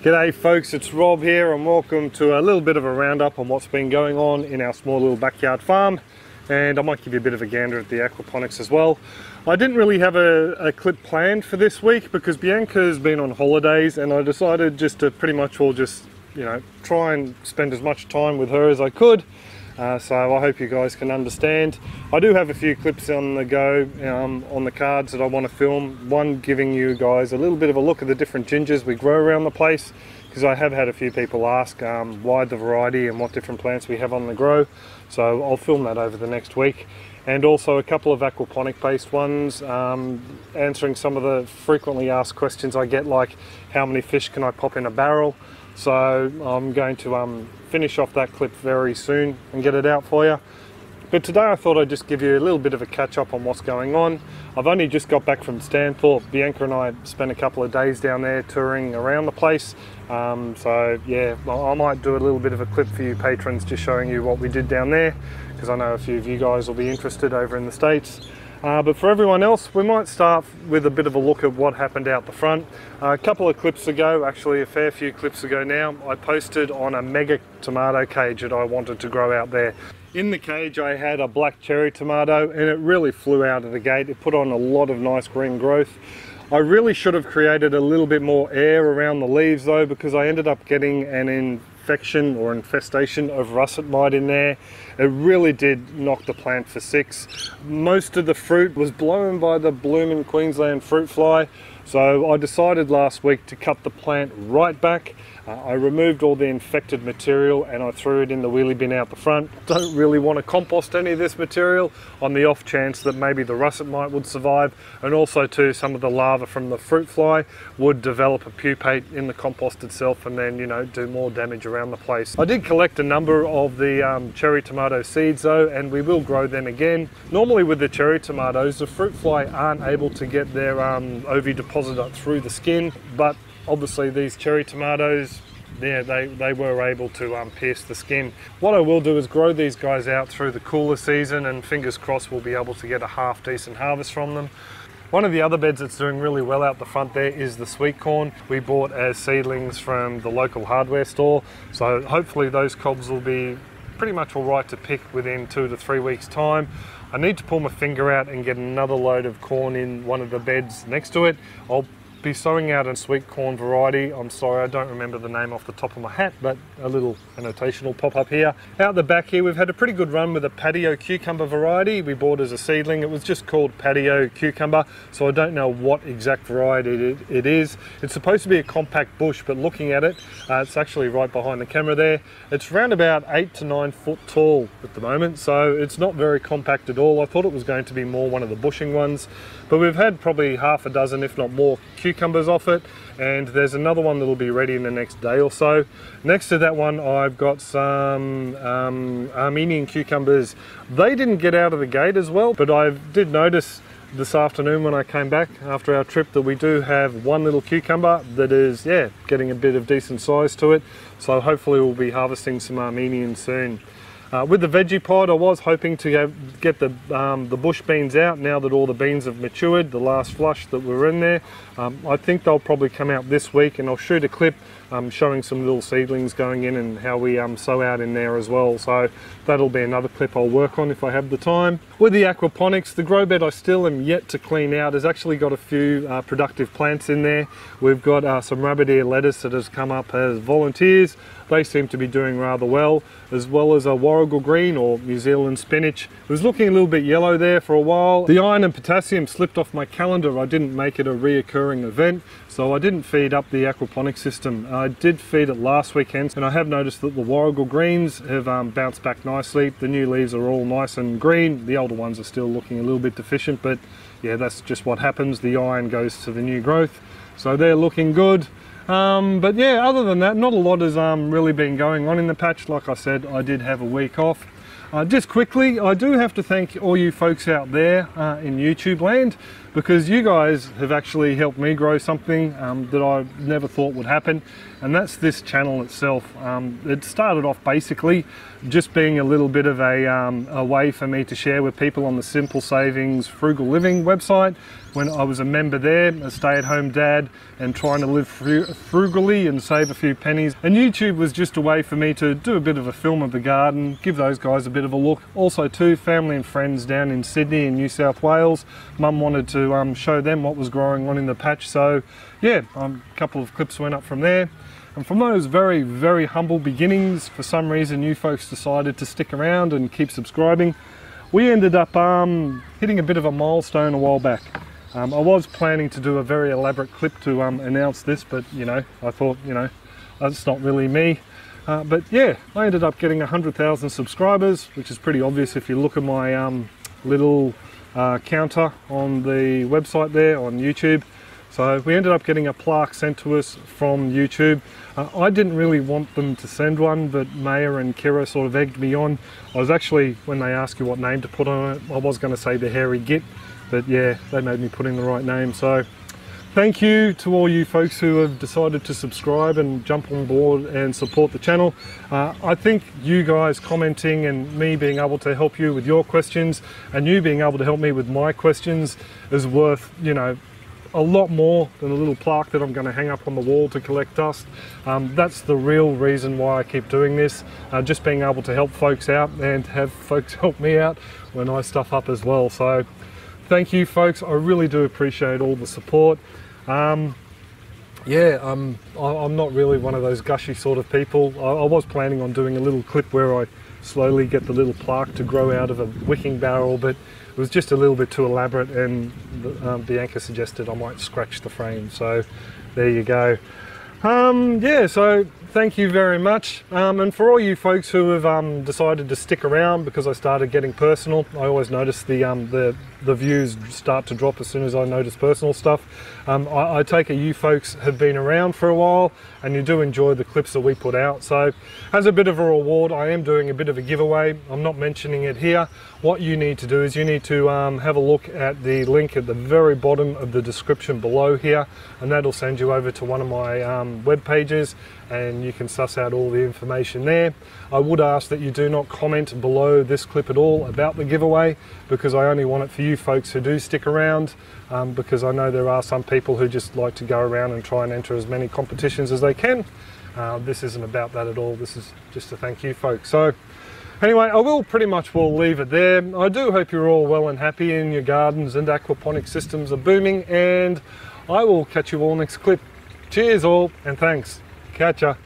G'day folks, it's Rob here and welcome to a little bit of a roundup on what's been going on in our small little backyard farm, and I might give you a bit of a gander at the aquaponics as well. I didn't really have a clip planned for this week because Bianca's been on holidays and I decided just to pretty much all just, try and spend as much time with her as I could. So I hope you guys can understand. I do have a few clips on the go on the cards that I want to film. One giving you guys a little bit of a look at the different gingers we grow around the place, because I have had a few people ask why the variety and what different plants we have on the grow. So I'll film that over the next week. And also a couple of aquaponic based ones, answering some of the frequently asked questions I get, like how many fish can I pop in a barrel. So I'm going to finish off that clip very soon and get it out for you. But today I thought I'd just give you a little bit of a catch up on what's going on. I've only just got back from Stanthorpe. Bianca and I spent a couple of days down there touring around the place. So yeah, I might do a little bit of a clip for you patrons just showing you what we did down there, because I know a few of you guys will be interested over in the States. But for everyone else, we might start with a bit of a look at what happened out the front. A couple of clips ago, actually a fair few clips ago now, I posted on a mega tomato cage that I wanted to grow out there. In the cage I had a black cherry tomato and it really flew out of the gate. It put on a lot of nice green growth. I really should have created a little bit more air around the leaves though, because I ended up getting an infection or infestation of russet mite in there. It really did knock the plant for six. Most of the fruit was blown by the blooming Queensland fruit fly, so I decided last week to cut the plant right back. I removed all the infected material and I threw it in the wheelie bin out the front. Don't really want to compost any of this material on the off chance that maybe the russet mite would survive, and also too some of the larvae from the fruit fly would develop a pupate in the compost itself and then do more damage around the place. I did collect a number of the cherry tomato seeds though, and we will grow them again. Normally with the cherry tomatoes, the fruit fly aren't able to get their ovipositor through the skin, but obviously these cherry tomatoes, yeah, they were able to pierce the skin. What I will do is grow these guys out through the cooler season, and fingers crossed we'll be able to get a half decent harvest from them. One of the other beds that's doing really well out the front there is the sweet corn we bought as seedlings from the local hardware store. So hopefully those cobs will be pretty much all right to pick within 2 to 3 weeks time. I need to pull my finger out and get another load of corn in one of the beds next to it. I'll be sowing out a sweet corn variety. I'm sorry, I don't remember the name off the top of my hat, but a little annotation will pop up here. Out the back here, we've had a pretty good run with a patio cucumber variety we bought as a seedling. It was just called patio cucumber, so I don't know what exact variety it is. It's supposed to be a compact bush, but looking at it, it's actually right behind the camera there. It's around about 8 to 9 foot tall at the moment, so it's not very compact at all. I thought it was going to be more one of the bushing ones, but we've had probably half a dozen, if not more, cucumbers off it, and there's another one that'll be ready in the next day or so. Next to that one I've got some Armenian cucumbers. They didn't get out of the gate as well, but I did notice this afternoon when I came back after our trip that we do have one little cucumber that is, yeah, getting a bit of decent size to it, so hopefully we'll be harvesting some Armenian soon. With the veggie pod, I was hoping to get the bush beans out now that all the beans have matured, the last flush that were in there. I think they'll probably come out this week, and I'll shoot a clip showing some little seedlings going in and how we sow out in there as well. So that'll be another clip I'll work on if I have the time. With the aquaponics, the grow bed I still am yet to clean out. Has actually got a few productive plants in there. We've got some rabbit ear lettuce that has come up as volunteers. They seem to be doing rather well, as well as a warrigal green or New Zealand spinach. It was looking a little bit yellow there for a while. The iron and potassium slipped off my calendar. I didn't make it a reoccurring event, so I didn't feed up the aquaponic system. I did feed it last weekend, and I have noticed that the warrigal greens have bounced back nicely. The new leaves are all nice and green. The older ones are still looking a little bit deficient, but yeah, that's just what happens. The iron goes to the new growth, so they're looking good. But yeah, other than that, not a lot has really been going on in the patch. Like I said, I did have a week off. Just quickly, I do have to thank all you folks out there in YouTube land because you guys have actually helped me grow something that I never thought would happen, and that's this channel itself. It started off basically just being a little bit of a way for me to share with people on the Simple Savings Frugal Living website when I was a member there, a stay-at-home dad, and trying to live frugally and save a few pennies. And YouTube was just a way for me to do a bit of a film of the garden, give those guys a bit of a look. Also too, family and friends down in Sydney and New South Wales, Mum wanted to show them what was growing on in the patch. So yeah, a couple of clips went up from there. And from those very, very humble beginnings, for some reason you folks decided to stick around and keep subscribing. We ended up hitting a bit of a milestone a while back. I was planning to do a very elaborate clip to announce this, but you know, I thought, you know, that's not really me. But yeah, I ended up getting 100,000 subscribers, which is pretty obvious if you look at my little counter on the website there on YouTube. So we ended up getting a plaque sent to us from YouTube. I didn't really want them to send one, but Maya and Kira sort of egged me on. I was actually, when they asked you what name to put on it, I was going to say the Hairy Git, but yeah, they made me put in the right name. So thank you to all you folks who have decided to subscribe and jump on board and support the channel. I think you guys commenting and me being able to help you with your questions and you being able to help me with my questions is worth, you know, a lot more than a little plaque that I'm going to hang up on the wall to collect dust. That's the real reason why I keep doing this, just being able to help folks out and have folks help me out when I stuff up as well. So thank you folks, I really do appreciate all the support. Yeah, I'm not really one of those gushy sort of people. I was planning on doing a little clip where I slowly get the little plaque to grow out of a wicking barrel, but it was just a little bit too elaborate, and Bianca suggested I might scratch the frame, so there you go. Yeah, so thank you very much, and for all you folks who have decided to stick around because I started getting personal. I always notice the views start to drop as soon as I notice personal stuff. I take it you folks have been around for a while and you do enjoy the clips that we put out. So as a bit of a reward, I am doing a bit of a giveaway. I'm not mentioning it here. What you need to do is you need to have a look at the link at the very bottom of the description below here, and that'll send you over to one of my web pages, and you can suss out all the information there. I would ask that you do not comment below this clip at all about the giveaway, because I only want it for you folks who do stick around, because I know there are some people who just like to go around and try and enter as many competitions as they can. This isn't about that at all. This is just to thank you folks. So anyway, I will leave it there. I do hope you're all well and happy in your gardens and aquaponic systems are booming, and I will catch you all next clip. Cheers all, and thanks. Catch ya.